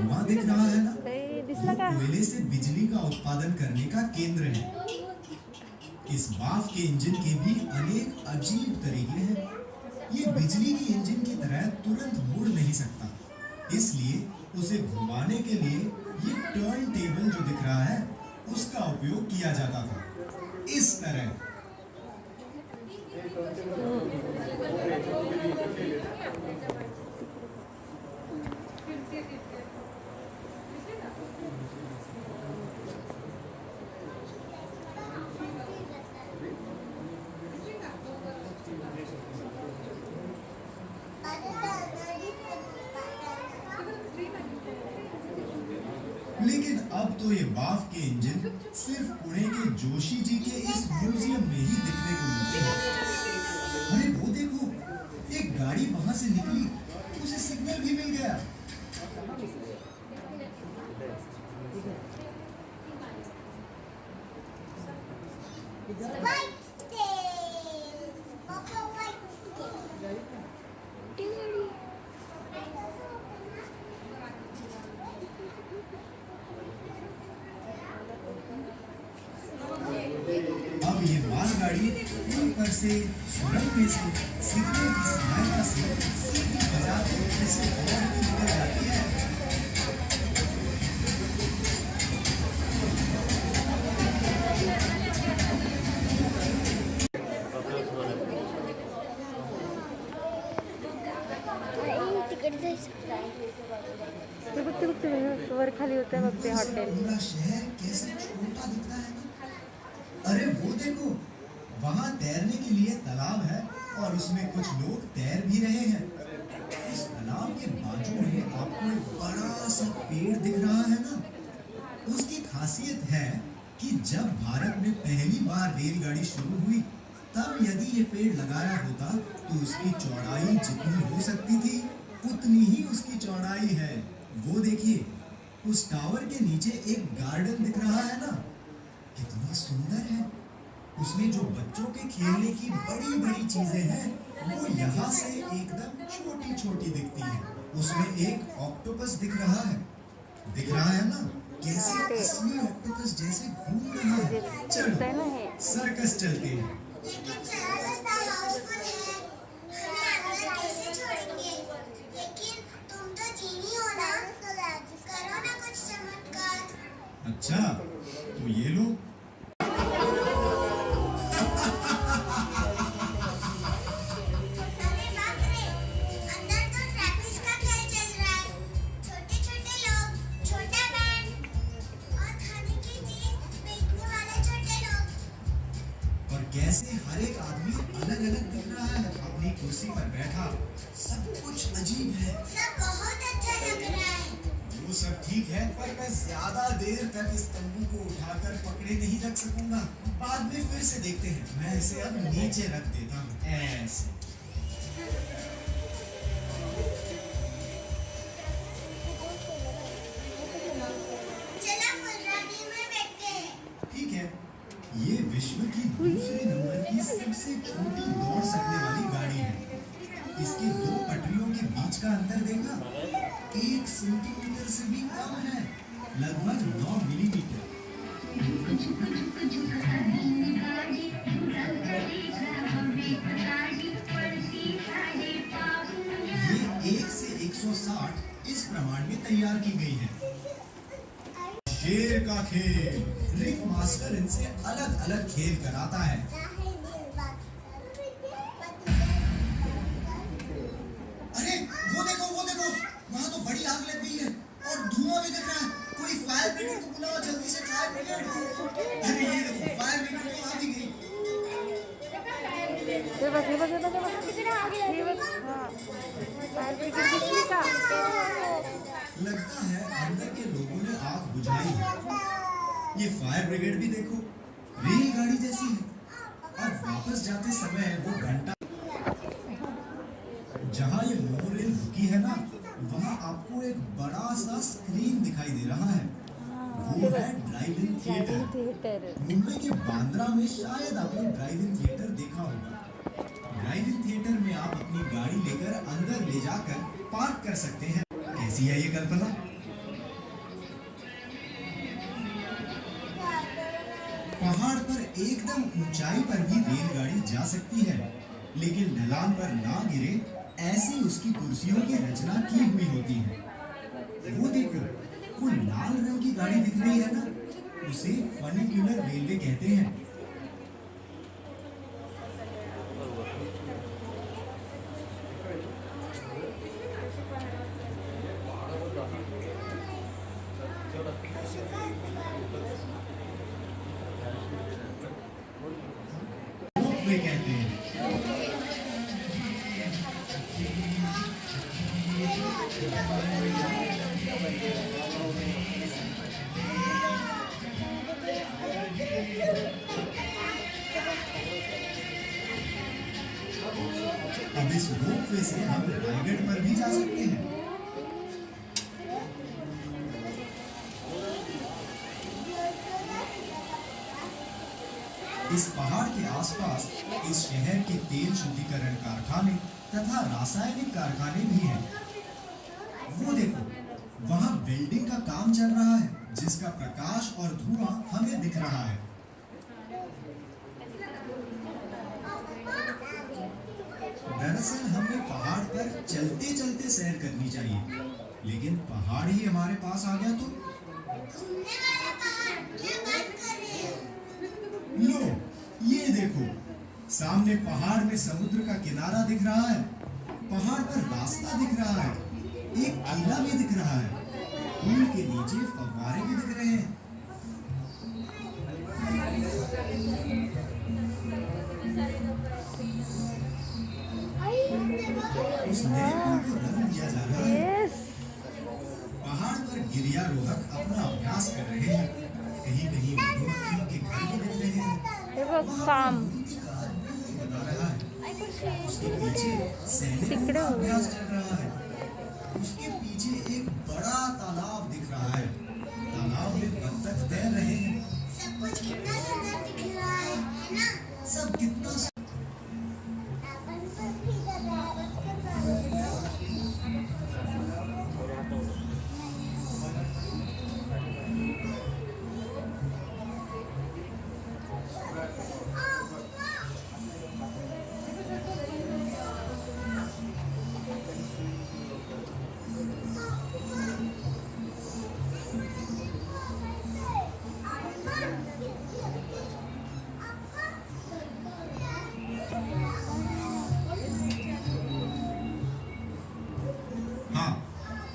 धुआं दिख रहा है ना, दिसला वो का? कोयले से बिजली का उत्पादन करने का केंद्र है। इस भाप के इंजन के भी अनेक अजीब तरीके हैं। ये बिजली की इंजन की तरह तुरंत मुड़ नहीं सकता, इसलिए उसे घुमाने के लिए ये टर्न टेबल जो दिख रहा है उसका उपयोग किया जाता था, इस तरह। लेकिन अब तो ये बाफ के इंजन सिर्फ पुणे के जोशी जी के इस म्यूजियम में ही देखने को मिलते हैं। अरे वो देखो, एक गाड़ी वहां से निकली, उसे सिग्नल भी मिल गया। अब ये मालगाड़ी ऊपर से सुरंग में से सिग्नल की सहायता से सीधी बजाते किसी और की निकल जाती है। वर खाली होता है बघते हॉटेल। पूरा शहर कैसे छोटा दिखता है ना। अरे वो देखो, वहाँ तैरने के लिए तालाब है और उसमें कुछ लोग तैर भी रहे हैं। इस तालाब के बाजू में आपको एक बड़ा सा पेड़ दिख रहा है ना। उसकी खासियत है कि जब भारत में पहली बार रेलगाड़ी शुरू हुई, तब यदि ये पेड़ लगाया होता तो उसकी चौड़ाई जितनी हो सकती थी उतनी ही उसकी चौड़ाई है। वो देखिए, उस टावर के नीचे एक गार्डन दिख रहा है ना, कितना सुंदर है। उसमें जो बच्चों के खेलने की बड़ी बड़ी चीजें हैं वो यहाँ से एकदम छोटी छोटी दिखती हैं। उसमें एक ऑक्टोपस दिख रहा है ना, कैसे असली ऑक्टोपस जैसे घूम रहा है। चलो सर्कस चलते हैं। अच्छा, तो ये लो। कैसे हर एक आदमी अलग अलग दिख रहा है अपनी कुर्सी पर बैठा। सब कुछ अजीब है। सब बहुत अच्छा लग रहा है। वो सब ठीक है, पर मैं ज्यादा देर तक इस तंबू को उठाकर पकड़े नहीं रख सकूंगा। बाद में फिर से देखते हैं। मैं इसे अब नीचे रख देता हूँ, ऐसे। ठीक है, ये विश्व की दूसरे नंबर की सबसे छोटी दौड़ सकने वाली गाड़ी है। इसके दो पटरियों के बीच का अंतर देखा, 1 सेंटीमीटर से भी कम है, लगभग 9 मिलीमीटर। ये 1 से 160 इस प्रमाण में तैयार की गई है। शेर का खेल, रिंग मास्टर इनसे अलग अलग खेल कराता है। अरे वो देखो, वहाँ तो बड़ी आग लग गई है और धुआं भी दिख रहा है। कोई फायर ब्रिगेड को बुलाओ, जल्दी से फायर ब्रिगेड। अरे ये देखो, फायर ब्रिगेड तो आ भी गई। लगता है अंदर के लोगों ने आग बुझाई है। ये फायर ब्रिगेड भी देखो, रेलगाड़ी जैसी है। अब वापस जाते समय वो घंटा जहाँ ये मोनोरेल रुकी है ना, वहाँ आपको एक बड़ा सा स्क्रीन दिखाई दे रहा है। वो है ड्राइव इन थिएटर। मुंबई के बांद्रा में शायद आपने ड्राइव इन थिएटर देखा होगा। ड्राइव इन थिएटर में आप अपनी गाड़ी लेकर अंदर ले जाकर पार्क कर सकते हैं। कैसी है ये कल्पना? ऊंचाई पर भी रेलगाड़ी जा सकती है, लेकिन ढलान पर ना गिरे ऐसी उसकी कुर्सियों की रचना की हुई होती है। वो देखो, वो लाल रंग की गाड़ी दिख रही है ना, उसे फनिक्यूलर रेलवे कहते हैं। वे कहते हैं। अब इस रोपवे से हम रायगढ़ पर भी जा सकते हैं। इस पहाड़ के आसपास इस शहर के तेल शुद्धिकरण कारखाने तथा रासायनिक कारखाने भी हैं। वो देखो, वहाँ वेल्डिंग का काम चल रहा है, जिसका प्रकाश और धुआं हमें दिख रहा है। दरअसल हमें पहाड़ पर चलते चलते सैर करनी चाहिए, लेकिन पहाड़ ही हमारे पास आ गया तो घूमने वाला पहाड़, क्या बात कर रहे हो? लो, ये देखो, सामने पहाड़ में समुद्र का किनारा दिख रहा है, पहाड़ पर रास्ता दिख रहा है, एक किला भी दिख रहा है, पुल के नीचे फव्वारे भी दिख रहे हैं। उस नए पुल को रंग दिया जा रहा है। यस। पहाड़ पर गिरियारोहक अपना अभ्यास कर रहे हैं, कहीं कहीं मधुमक्खियों के घर भी दिख रहे हैं। ये वो फार्म बना रहा है, उसके पीछे सैनिकों तिकड़े का हुए अभ्यास चल रहा है। उसके पीछे एक बड़ा तालाब दिख रहा है, तालाब में बत्तख तैर रहे हैं। सब कुछ कितना सुंदर दिख रहा है ना? सब कितना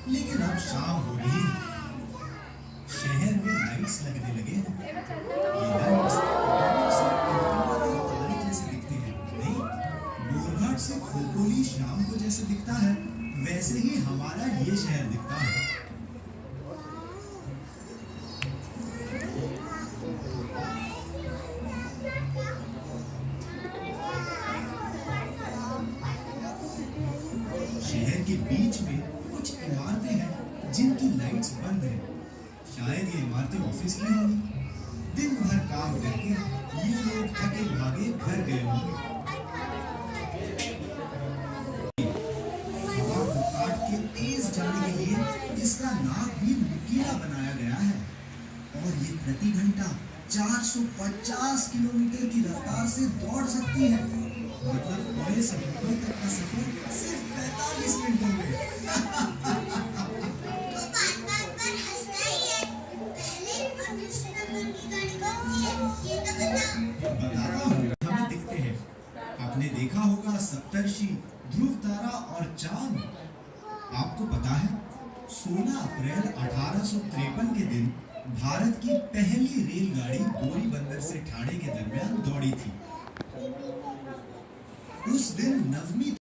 लेकिन अब शाम हो रही है, शहर में लाइट्स लगने लगे हैं। ये लाइट्स तारे जैसे दिखते हैं, नहीं? बोरघाट से खोपोली शाम को जैसे दिखता है, वैसे ही हमारा ये शहर दिखता है। शहर के बीच में कुछ इमारतें हैं जिनकी लाइट्स बंद हैं। शायद ये इमारतें ऑफिस की होंगी। दिन भर काम करके ये लोग थके भागे घर गए होंगे। हवा को काट के तेज जाने के लिए इसका नाक भी नुकीला बनाया गया है, और ये प्रति घंटा 450 किलोमीटर की रफ्तार से दौड़ सकती है। मतलब पुणे से मुंबई तक का सफर सिर्फ 45 मिनटों में। वो बात बात पर हंसता ही है। पहले और दूसरे नंबर की गाड़ी कौन सी है? ये तो बता। बताता हूँ, हमें दिखते हैं। आपने देखा होगा सप्तर्षि, ध्रुव तारा और चांद। आपको पता है, 16 अप्रैल 1853 के दिन भारत की पहली रेलगाड़ी बोरीबंदर से ठाणे के दरमियान दौड़ी थी। उस दिन नवमी